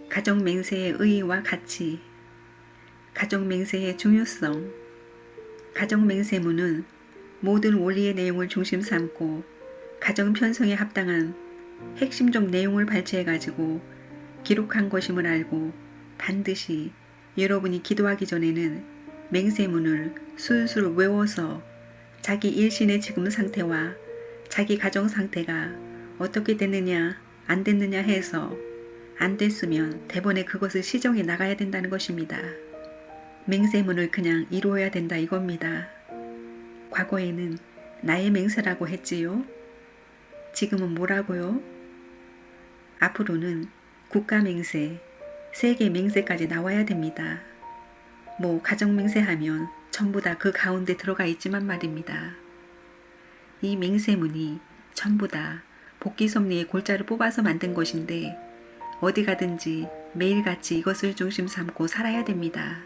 가정 맹세의 의의와 가치, 가정 맹세의 중요성. 가정 맹세문은 모든 원리의 내용을 중심 삼고 가정 편성에 합당한 핵심적 내용을 발췌해가지고 기록한 것임을 알고 반드시 여러분이 기도하기 전에는 맹세문을 술술 외워서 자기 일신의 지금 상태와 자기 가정 상태가 어떻게 됐느냐 안 됐느냐 해서 안 됐으면 대번에 그것을 시정해 나가야 된다는 것입니다. 맹세문을 그냥 이루어야 된다 이겁니다. 과거에는 나의 맹세라고 했지요. 지금은 뭐라고요? 앞으로는 국가 맹세, 세계 맹세까지 나와야 됩니다. 뭐 가정 맹세하면 전부 다 그 가운데 들어가 있지만 말입니다. 이 맹세문이 전부 다 복귀섭리의 골자를 뽑아서 만든 것인데 어디 가든지 매일같이 이것을 중심 삼고 살아야 됩니다.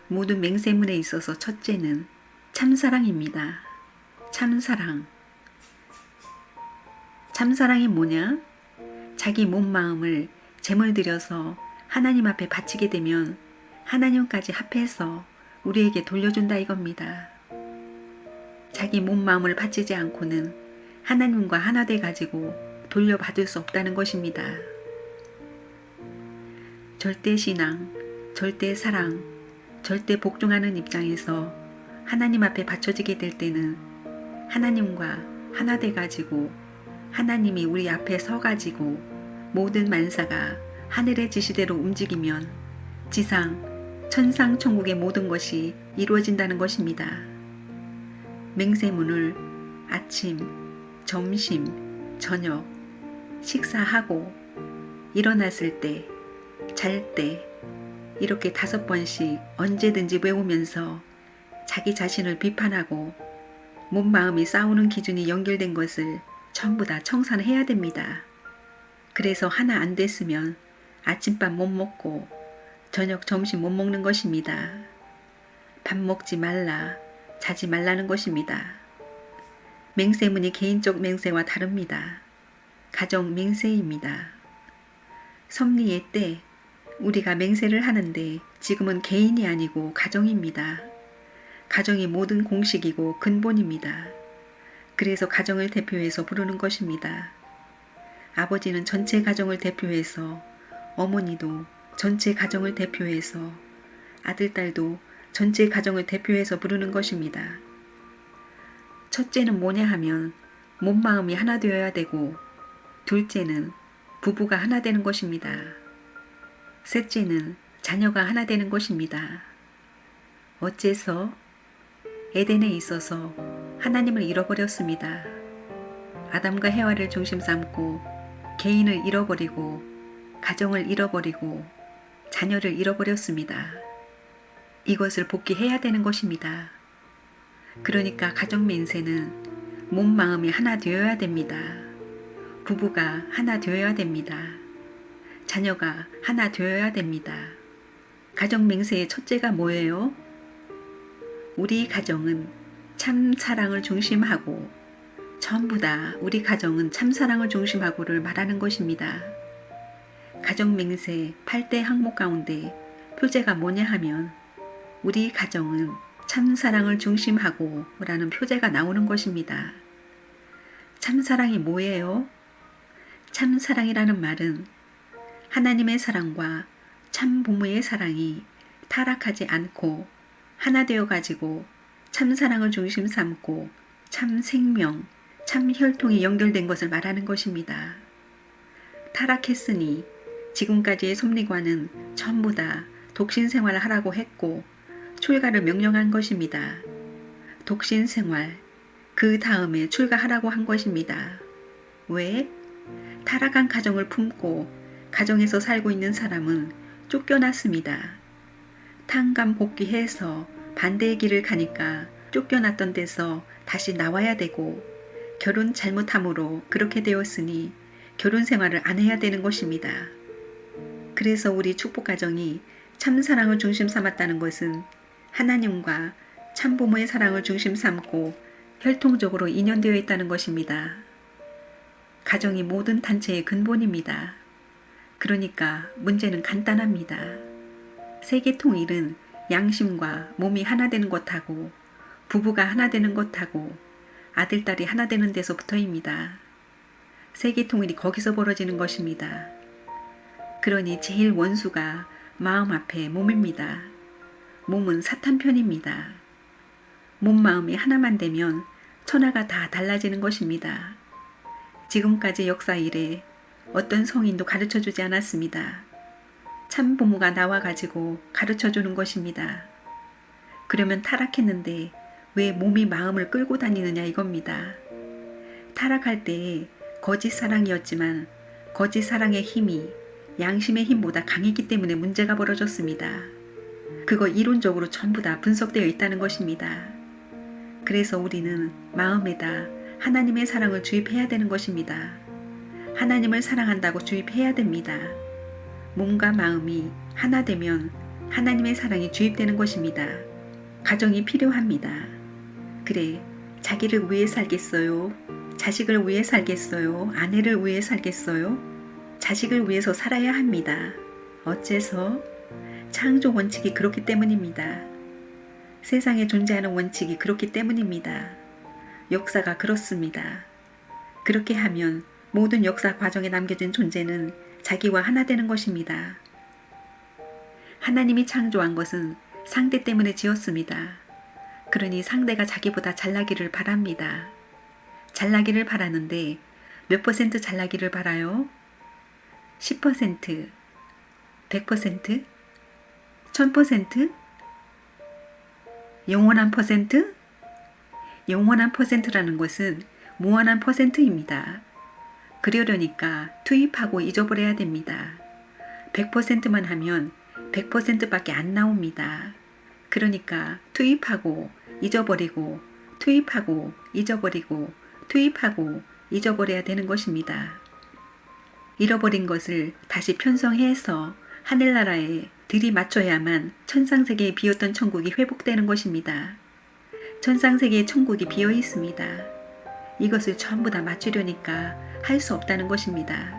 모든 맹세문에 있어서 첫째는 참사랑입니다. 참사랑. 참사랑이 뭐냐? 자기 몸 마음을 제물 들여서 하나님 앞에 바치게 되면 하나님까지 합해서 우리에게 돌려준다 이겁니다. 자기 몸 마음을 바치지 않고는 하나님과 하나 돼 가지고 돌려받을 수 없다는 것입니다. 절대 신앙, 절대 사랑, 절대 복종하는 입장에서 하나님 앞에 바쳐지게 될 때는 하나님과 하나 돼 가지고 하나님이 우리 앞에 서 가지고 모든 만사가 하늘의 지시대로 움직이면 지상, 천상, 천국의 모든 것이 이루어진다는 것입니다. 맹세문을 아침, 점심, 저녁, 식사하고 일어났을 때, 잘 때 이렇게 5번씩 언제든지 외우면서 자기 자신을 비판하고 몸 마음이 싸우는 기준이 연결된 것을 전부 다 청산해야 됩니다. 그래서 하나 안 됐으면 아침밥 못 먹고 저녁 점심 못 먹는 것입니다. 밥 먹지 말라, 자지 말라는 것입니다. 맹세문이 개인적 맹세와 다릅니다. 가정 맹세입니다. 섭리의 때 우리가 맹세를 하는데 지금은 개인이 아니고 가정입니다. 가정이 모든 공식이고 근본입니다. 그래서 가정을 대표해서 부르는 것입니다. 아버지는 전체 가정을 대표해서, 어머니도 전체 가정을 대표해서, 아들, 딸도 전체 가정을 대표해서 부르는 것입니다. 첫째는 뭐냐 하면 몸 마음이 하나 되어야 되고, 둘째는 부부가 하나 되는 것입니다. 셋째는 자녀가 하나 되는 것입니다. 어째서? 에덴에 있어서 하나님을 잃어버렸습니다. 아담과 해와를 중심 삼고 개인을 잃어버리고 가정을 잃어버리고 자녀를 잃어버렸습니다. 이것을 복귀해야 되는 것입니다. 그러니까 가정 맹세는 몸 마음이 하나 되어야 됩니다. 부부가 하나 되어야 됩니다. 자녀가 하나 되어야 됩니다. 가정 맹세의 첫째가 뭐예요? 우리 가정은 참 사랑을 중심하고 전부 다 우리 가정은 참 사랑을 중심하고를 말하는 것입니다. 가정 맹세 8대 항목 가운데 표제가 뭐냐 하면 우리 가정은 참 사랑을 중심하고 라는 표제가 나오는 것입니다. 참 사랑이 뭐예요? 참 사랑이라는 말은 하나님의 사랑과 참 부모의 사랑이 타락하지 않고 하나 되어 가지고 참 사랑을 중심 삼고 참 생명, 참 혈통이 연결된 것을 말하는 것입니다. 타락했으니 지금까지의 섭리관은 전부 다 독신 생활을 하라고 했고 출가를 명령한 것입니다. 독신 생활, 그 다음에 출가하라고 한 것입니다. 왜? 타락한 가정을 품고 가정에서 살고 있는 사람은 쫓겨났습니다. 탕감 복귀해서 반대의 길을 가니까 쫓겨났던 데서 다시 나와야 되고 결혼 잘못함으로 그렇게 되었으니 결혼 생활을 안 해야 되는 것입니다. 그래서 우리 축복가정이 참사랑을 중심 삼았다는 것은 하나님과 참부모의 사랑을 중심 삼고 혈통적으로 인연되어 있다는 것입니다. 가정이 모든 단체의 근본입니다. 그러니까 문제는 간단합니다. 세계 통일은 양심과 몸이 하나 되는 것하고 부부가 하나 되는 것하고 아들, 딸이 하나 되는 데서부터입니다. 세계 통일이 거기서 벌어지는 것입니다. 그러니 제일 원수가 마음 앞에 몸입니다. 몸은 사탄 편입니다. 몸 마음이 하나만 되면 천하가 다 달라지는 것입니다. 지금까지 역사 이래 어떤 성인도 가르쳐주지 않았습니다. 참 부모가 나와가지고 가르쳐주는 것입니다. 그러면 타락했는데 왜 몸이 마음을 끌고 다니느냐 이겁니다. 타락할 때에 거짓 사랑이었지만 거짓 사랑의 힘이 양심의 힘보다 강했기 때문에 문제가 벌어졌습니다. 그거 이론적으로 전부 다 분석되어 있다는 것입니다. 그래서 우리는 마음에다 하나님의 사랑을 주입해야 되는 것입니다. 하나님을 사랑한다고 주입해야 됩니다. 몸과 마음이 하나 되면 하나님의 사랑이 주입되는 것입니다. 가정이 필요합니다. 그래, 자기를 위해 살겠어요? 자식을 위해 살겠어요? 아내를 위해 살겠어요? 자식을 위해서 살아야 합니다. 어째서? 창조 원칙이 그렇기 때문입니다. 세상에 존재하는 원칙이 그렇기 때문입니다. 역사가 그렇습니다. 그렇게 하면 모든 역사 과정에 남겨진 존재는 자기와 하나 되는 것입니다. 하나님이 창조한 것은 상대 때문에 지었습니다. 그러니 상대가 자기보다 잘나기를 바랍니다. 잘나기를 바라는데 몇 퍼센트 잘나기를 바라요? 10%, 100%, 1000%? 영원한 퍼센트? 영원한 퍼센트라는 것은 무한한 퍼센트입니다. 그러려니까 투입하고 잊어버려야 됩니다. 100%만 하면 100%밖에 안 나옵니다. 그러니까 투입하고 잊어버리고 투입하고 잊어버리고 투입하고 잊어버려야 되는 것입니다. 잃어버린 것을 다시 편성해서 하늘나라에 들이맞춰야만 천상세계에 비었던 천국이 회복되는 것입니다. 천상세계의 천국이 비어 있습니다. 이것을 전부 다 맞추려니까 할 수 없다는 것입니다.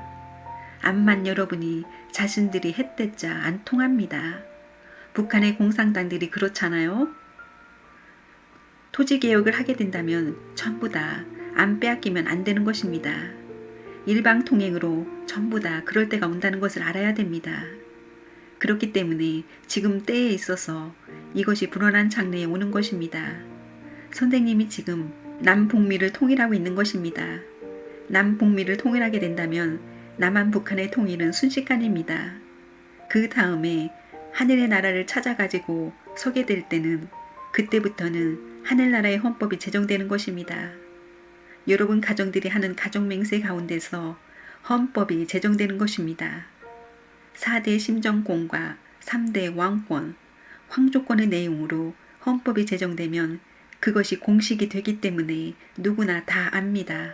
암만 여러분이 자신들이 했댔자 안 통합니다. 북한의 공산당들이 그렇잖아요. 토지개혁을 하게 된다면 전부 다 안 빼앗기면 안 되는 것입니다. 일방통행으로 전부 다 그럴 때가 온다는 것을 알아야 됩니다. 그렇기 때문에 지금 때에 있어서 이것이 불어난 장래에 오는 것입니다. 선생님이 지금 남북미를 통일하고 있는 것입니다. 남북미를 통일하게 된다면 남한 북한의 통일은 순식간입니다. 그 다음에 하늘의 나라를 찾아가지고 서게 될 때는 그때부터는 하늘나라의 헌법이 제정되는 것입니다. 여러분 가정들이 하는 가정맹세 가운데서 헌법이 제정되는 것입니다. 4대 심정권과 3대 왕권, 황조권의 내용으로 헌법이 제정되면 그것이 공식이 되기 때문에 누구나 다 압니다.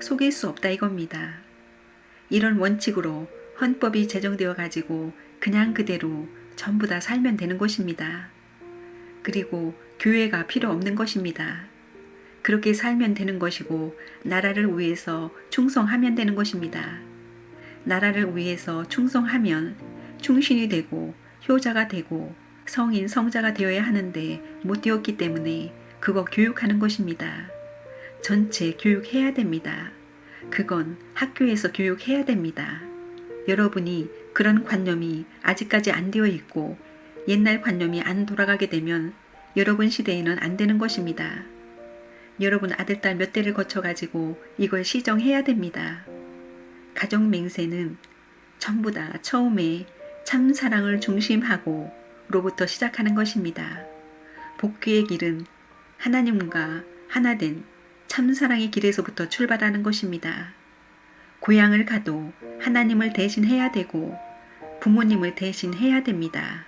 속일 수 없다 이겁니다. 이런 원칙으로 헌법이 제정되어 가지고 그냥 그대로 전부 다 살면 되는 것입니다. 그리고 교회가 필요 없는 것입니다. 그렇게 살면 되는 것이고 나라를 위해서 충성하면 되는 것입니다. 나라를 위해서 충성하면 충신이 되고 효자가 되고 성인 성자가 되어야 하는데 못 되었기 때문에 그거 교육하는 것입니다. 전체 교육해야 됩니다. 그건 학교에서 교육해야 됩니다. 여러분이 그런 관념이 아직까지 안 되어 있고 옛날 관념이 안 돌아가게 되면 여러분 시대에는 안 되는 것입니다. 여러분 아들, 딸 몇 대를 거쳐가지고 이걸 시정해야 됩니다. 가정맹세는 전부 다 처음에 참사랑을 중심하고 로부터 시작하는 것입니다. 복귀의 길은 하나님과 하나된 참사랑의 길에서부터 출발하는 것입니다. 고향을 가도 하나님을 대신해야 되고 부모님을 대신해야 됩니다.